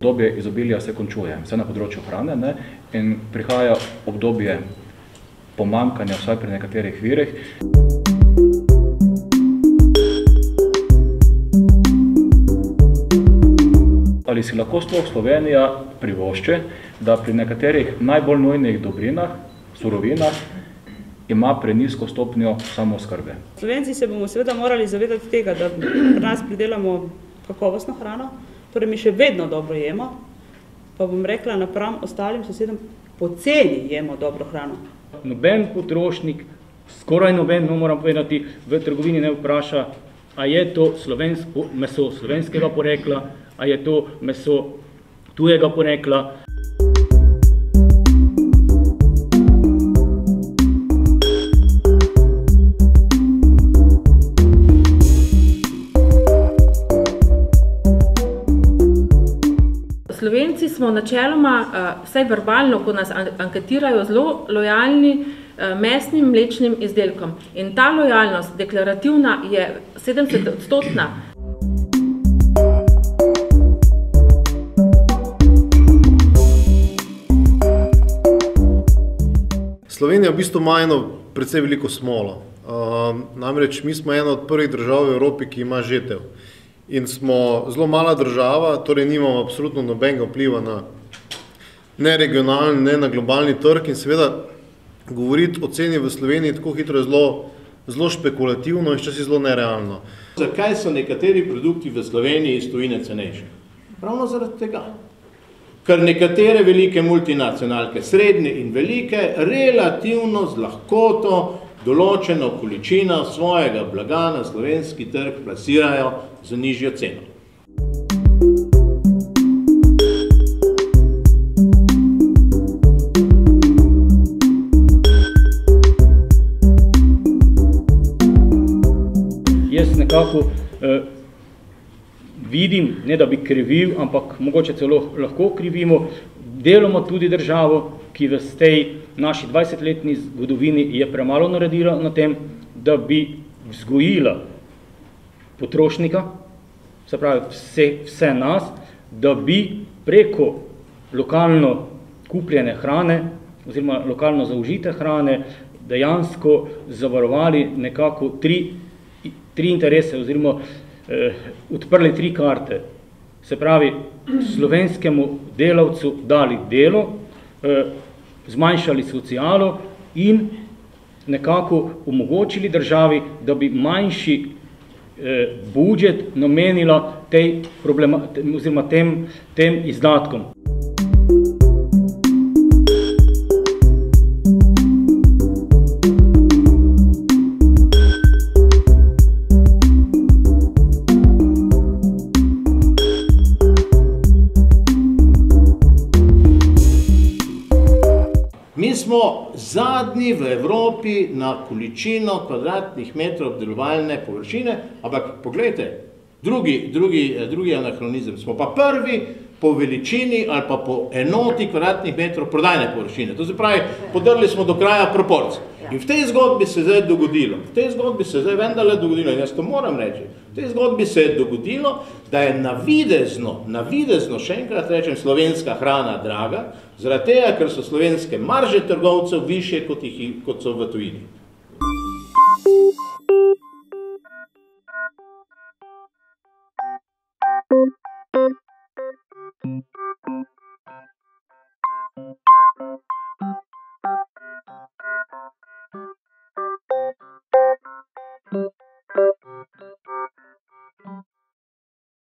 obdobje izobilja se končuje, vse na področju hrane, ne, in prihaja obdobje pomanjkanja, vsaj pri nekaterih virih. Ali si lahko sploh Slovenija privošči, da pri nekaterih najbolj nujnih dobrinah, surovinah, ima prenizko stopnjo samooskrbe? Slovenci se bomo seveda morali zavedati tega, da pri nas pridelamo kakovostno hrano, torej mi še vedno dobro jemo, pa bom rekla, napram ostalim sosedom poceni jemo dobro hrano. Noben potrošnik, skoraj noben, moram povedati, v trgovini ne vpraša, a je to meso slovenskega porekla, a je to meso tujega porekla. Slovenci smo načeloma, vsaj verbalno, ko nas anketirajo, zelo lojalni mesnim mlečnim izdelkom. In ta lojalnost, deklarativna, je 70%. Slovenija v bistvu ima eno precej veliko smolo. Namreč mi smo ena od prvih držav v Evropi, ki ima žetev. In smo zelo mala država, torej nimamo absolutno nobenega vpliva na ne regionalni, ne na globalni trg in seveda govoriti o ceni v Sloveniji tako hitro je zelo špekulativno in včasih zelo nerealno. Zakaj so nekateri produkti v Sloveniji iz tujine cenejši? Ravno zaradi tega. Ker nekatere velike multinacionalke, srednje in velike, relativno z lahkoto določeno količino svojega blaga na slovenski trg plasirajo za nižjo ceno. Jaz nekako vidim, ne da bi krivil, ampak mogoče celo lahko krivimo, deloma tudi državo, ki v tej naši 20-letni zgodovini je premalo naredila na tem, da bi vzgojila potrošnika, se pravi vse nas, da bi preko lokalno kupljene hrane oziroma lokalno zaužite hrane dejansko zavarovali nekako tri interese oziroma odprli tri karte. Se pravi, slovenskemu delavcu dali delo, zmanjšali socialo in nekako omogočili državi, da bi manjši budžet namenila tem izdatkom. Mi smo zadnji v Evropi na količino kvadratnih metrov obdelovalne površine, ampak poglejte, drugi anahronizem, smo pa prvi po veličini ali pa po enoti kvadratnih metrov prodajne površine. To se pravi, podrli smo do kraja proporcij. In v tej zgodbi se zdaj dogodilo, vendarle dogodilo, in jaz to moram reči, v tej zgodbi se je dogodilo, da je navidezno, še enkrat rečem, slovenska hrana draga, zaradi tega, ker so slovenske marže trgovcev višje, kot so v tujini.